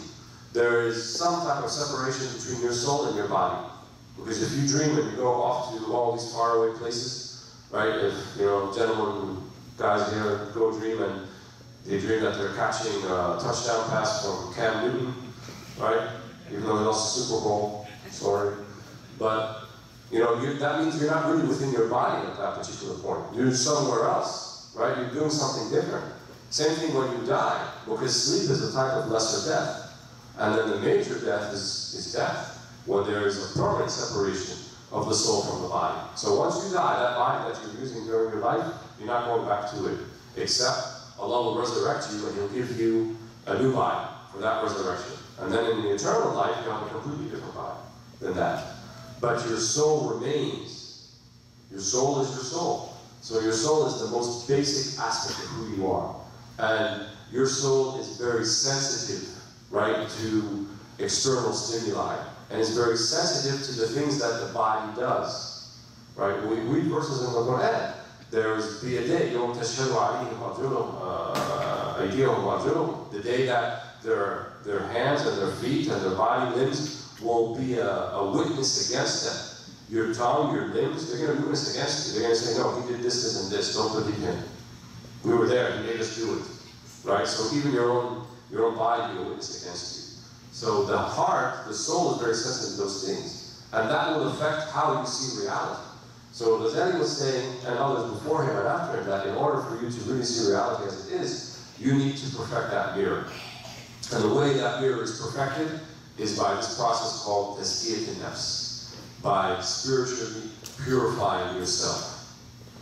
there is some type of separation between your soul and your body. Because if you dream and you go off to all these faraway places, right? If, you know, gentlemen, guys here go dream and they dream that they're catching a touchdown pass from Cam Newton, right? Even though they lost the Super Bowl, sorry. But, you know, that means you're not really within your body at that particular point. You're somewhere else, right? You're doing something different. Same thing when you die, because sleep is a type of lesser death. And then the major death is death, when there is a permanent separation of the soul from the body. So once you die, that body that you're using during your life, you're not going back to it, except Allah will resurrect you and He'll give you a new body for that resurrection. And then in the eternal life, you have a completely different body than that. But your soul remains. Your soul is your soul. So your soul is the most basic aspect of who you are. And your soul is very sensitive, right, to external stimuli. and is very sensitive to the things that the body does. Right? We read verses in the Quran. There's be a day, يوم تشهد عليهم أيديهم وأرجلهم, the day that their hands and their feet and their body limbs will be a witness against them. Your tongue, your limbs, they're going to witness against you. They're going to say, no, he did this, this, and this. Don't believe him. We were there. He made us do it. Right? So even your own body will witness against you. So the heart, the soul is very sensitive to those things. And that will affect how you see reality. So Ghazali was saying, and others before him and after him, that in order for you to really see reality as it is, you need to perfect that mirror. And the way that mirror is perfected is by this process called tazkiyat an-nafs, by spiritually purifying yourself.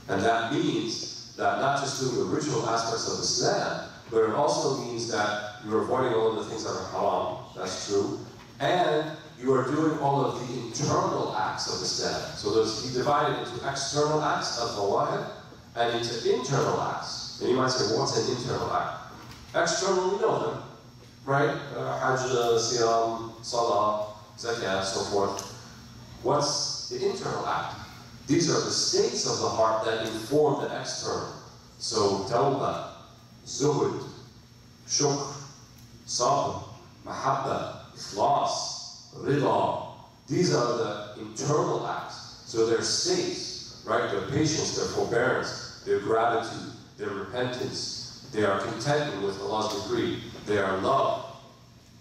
And that means that not just doing the ritual aspects of Islam, but it also means that you're avoiding all of the things that are haram, that's true, and you are doing all of the internal acts of Islam. So he divided into external acts, al-zawahir, and into internal acts. And you might say, well, what's an internal act? External, we know them, right? Hajj, Siyam, Salah, Zakat, so forth. What's the internal act? These are the states of the heart that inform the external. So, tawbah, zuhud, shukr, sabr, mahabba, ikhlas, rida. These are the internal acts. So they're states, right? Their patience, their forbearance, their gratitude, their repentance. They are contentment with Allah's decree. They are love.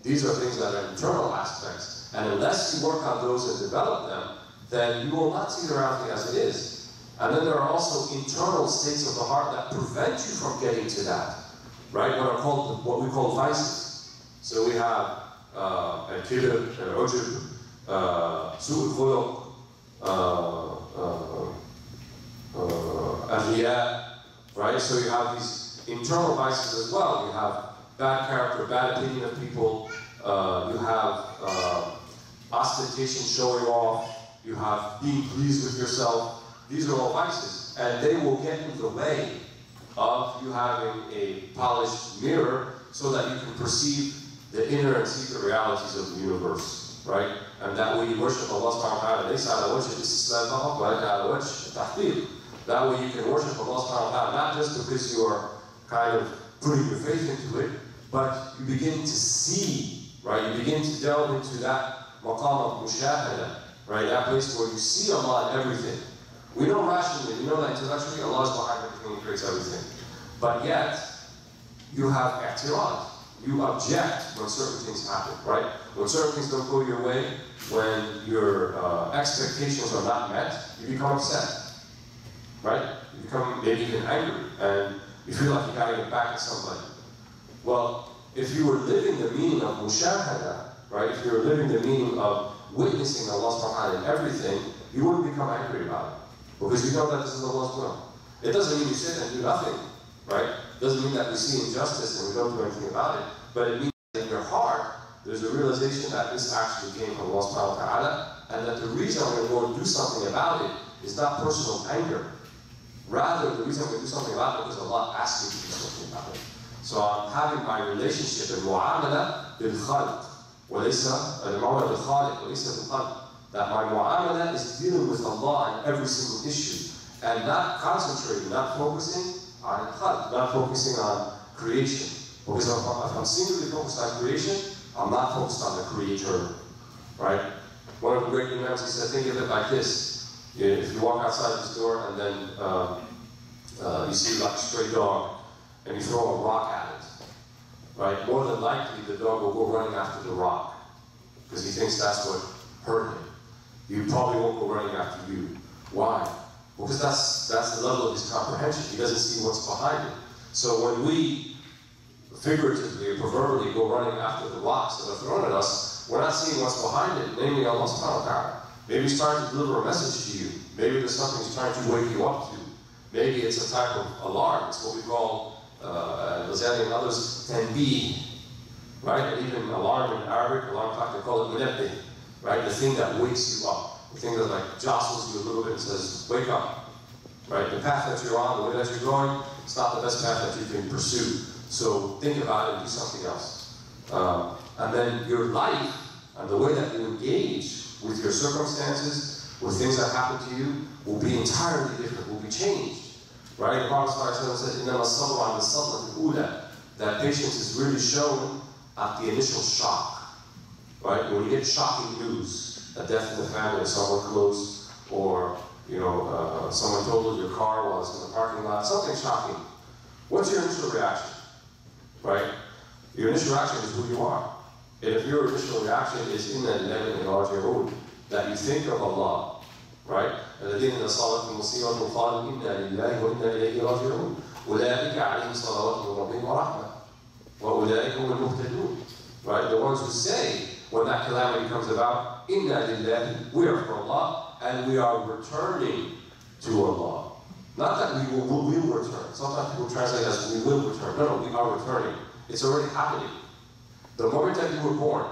These are things that are internal aspects. And unless you work on those and develop them, then you will not see the reality as it is. And then there are also internal states of the heart that prevent you from getting to that, right? What we call vices. So we have al-kibr, al-ujub, su'ul khuluq, al-riya, right? So you have these internal vices as well. You have bad character, bad opinion of people. You have ostentation, showing off. You have being pleased with yourself. These are all vices, and they will get in the way of you having a polished mirror so that you can perceive the inner and secret realities of the universe, right? And that way you worship Allah subhanahu wa ta'ala. That way you can worship Allah subhanahu wa ta'ala, not just because you are kind of putting your faith into it, but you begin to see, right? You begin to delve into that maqam of mushahada, right? That place where you see Allah in everything. We know rationally, we know that intellectually Allah is behind everything and creates everything. But yet, you have i'tirad. You object when certain things happen, right? When certain things don't go your way, when your expectations are not met, you become upset, right? You become maybe even angry, and you feel like you gotta get back at somebody. Well, if you were living the meaning of mushahada, right? If you were living the meaning of witnessing Allah subhanahu wa ta'ala in everything, you wouldn't become angry about it. Because you know that this is Allah's will. It doesn't mean you sit and do nothing, right? It doesn't mean that we see injustice and we don't do anything about it. But it means that in your heart, there's a realization that this actually came from Allah subhanahu wa ta'ala, and that the reason we're going to do something about it is not personal anger. Rather, the reason we do something about it is because Allah asked me to do something about it. So I'm having my relationship in mu'amala bil-khalq, walaysa al-mu'amala bil-khaliq, walaysa bil-khalq. That my mu'amala is dealing with Allah in every single issue, and not concentrating, not focusing on khalq, not focusing on creation. Because if I'm singularly focused on creation, I'm not focused on the Creator, right? One of the great imams, he said, think of it like this. If you walk outside this door and then you see like a stray dog, and you throw a rock at it, right? More than likely, the dog will go running after the rock, because he thinks that's what hurt him. You probably won't go running after you. Why? Because that's the level of his comprehension. He doesn't see what's behind it. So when we figuratively or proverbially go running after the rocks that are thrown at us, we're not seeing what's behind it, namely Allah subhanahu wa ta'ala. Maybe he's trying to deliver a message to you. Maybe there's something he's trying to wake you up to. Maybe it's a type of alarm. It's what we call, Ghazali and others, tanbih, right? And even alarm in Arabic, alarm clock, they call it munabbih. Right, the thing that wakes you up, the thing that like jostles you a little bit and says, wake up. Right, the path that you're on, the way that you're going, it's not the best path that you can pursue. So think about it and do something else. And then your life And the way that you engage with your circumstances, with things that happen to you, will be entirely different, will be changed. Right? The Prophet said, إِنَّمَا الصَّبْرُ عَنْ الصَّدْمَةِ الْأُولَى. That patience is really shown at the initial shock. Right? When you get shocking news, a death in the family of someone close, or someone totaled your car while it's in the parking lot, something shocking. What's your initial reaction? Right? Your initial reaction is who you are. And if your initial reaction is إِنَّا لِلَّهِ وَإِنَّا إِلَيْهِ رَاجِعُونَ, that you think of Allah, right? الَّذِينَ إِذَا أَصَابَتْهُمْ مُصِيبَةٌ قَالُوا إِنَّا لِلَّهِ وَإِنَّا إِلَيْهِ رَاجِعُونَ أُولَٰئِكَ عَلَيْهِمْ صَلَوَاتٌ مِّن رَّبِّهِمْ وَرَحْمَةٌ وَأُولَٰئِكَ هُمُ الْمُهْتَدُونَ. Right? The ones who say, when that calamity comes about, إِنَّا لِلَّهِ, we are for Allah, and we are returning to Allah. Not that we will return. Sometimes people translate as we will return. No, we are returning. It's already happening. The moment that you were born,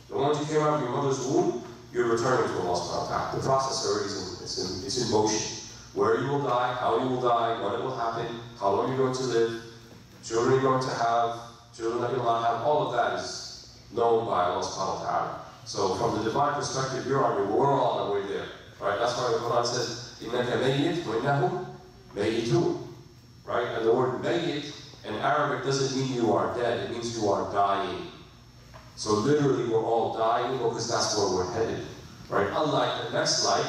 the moment you came out of your mother's womb, you're returning to Allah subhanahu wa ta'ala. The process already is in motion. Where you will die, how you will die, when it will happen, how long you're going to live, children you're going to have, children that you'll not have, all of that is known by Allah subhanahu wa ta'ala. So from the divine perspective, we're all on our way there. Right? That's why the Quran says, إِنَّكَ مَيِّتٌ وَإِنَّهُمْ مَيِّتُونَ. Right? And the word mayyit in Arabic doesn't mean you are dead, it means you are dying. So literally we're all dying because that's where we're headed. Right? Unlike the next life,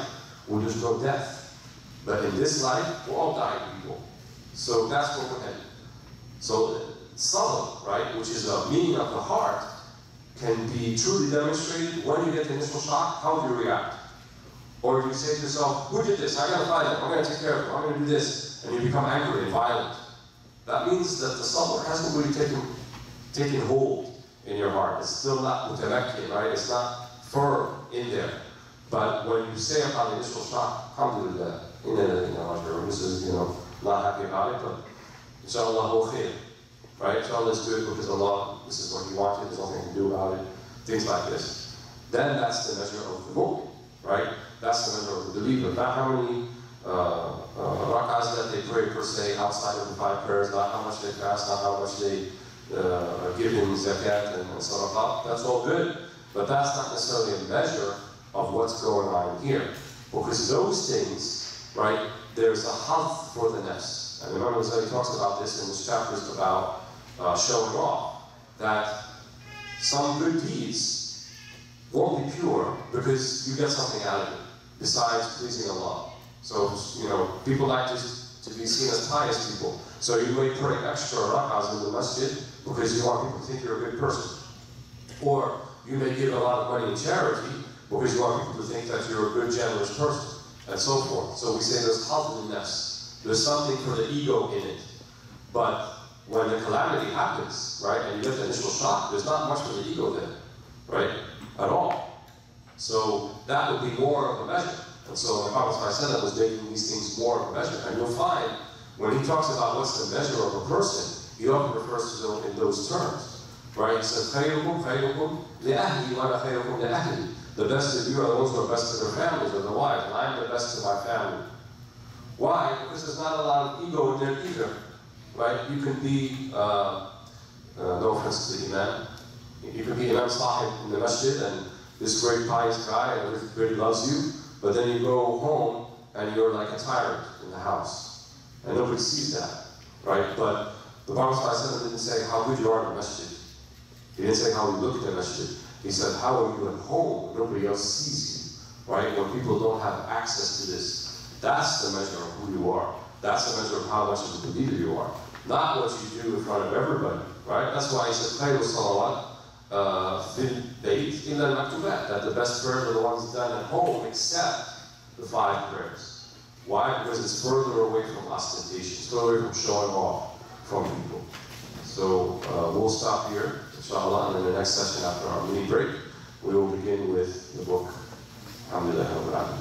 where there's no death. But in this life, we're all dying people. So that's where we're headed. So sabr, right, which is a meaning of the heart, can be truly demonstrated when you get the initial shock. How do you react? Or do you say to yourself, who did this? I gotta find him, I'm gonna take care of him, I'm gonna do this, and you become angry and violent. That means that the sabr hasn't really taken hold in your heart. It's still not mutamakkin, right? It's not firm in there. But when you say about the initial shock, alhamdulillah, this is, not happy about it, but inshallah, whole khair. Right? Inshallah is good because Allah, this is what He wanted, there's nothing to do about it, things like this. Then that's the measure of the mu'min, right? That's the measure of the believer. Not how many rak'ahs that they pray per se outside of the 5 prayers, not how much they fast, not how much they give in zakat and sadaqah. That's all good, but that's not necessarily a measure of what's going on here. Because those things, right, there's a health for the nafs. And remember, he talks about this in his chapters about showing off, that some good deeds won't be pure because you get something out of it, besides pleasing Allah. So, people like to be seen as pious people. So you may pray extra rak'ahs in the masjid because you want people to think you're a good person. Or you may give a lot of money in charity because you want people to think that you're a good, generous person, and so forth. So we say there's hadlness. There's something for the ego in it. But when the calamity happens, right, and you get the initial shock, there's not much for the ego there, right, at all. So that would be more of a measure. And so the Prophet ﷺ was making these things more of a measure. And you'll find, when he talks about what's the measure of a person, he often refers to them in those terms, right? He says, خَيْرُكُمْ خَيْرُكُمْ لِأَهْلِي وَأَنَا خَيْرُكُمْ لِأَهْلِي. The best of you are the ones who are best to their families or their wives, and I'm the best to my family. Why? Because there's not a lot of ego in there either, right? You can be, no offense to the imam, you can be imam sahib in the masjid and this great pious guy and everybody loves you, but then you go home and you're like a tyrant in the house. And nobody sees that, right? But the Prophet ﷺ didn't say how good you are in the masjid. He didn't say how you look at the masjid. He said, how are you at home? Nobody else sees you, right? When people don't have access to this, that's the measure of who you are. That's the measure of how much of a believer you are. Not what you do in front of everybody, right? That's why he said, خَيْرُ الصَّلَوَاتِ فِي الْبَيْتِ إِلَّا الْمَكْتُوبَاتِ, that the best prayers are the ones done at home, except the 5 prayers. Why? Because it's further away from ostentation, it's further away from showing off from people. So we'll stop here, inshallah, and in the next session after our mini break, we will begin with the book, Alhamdulillah.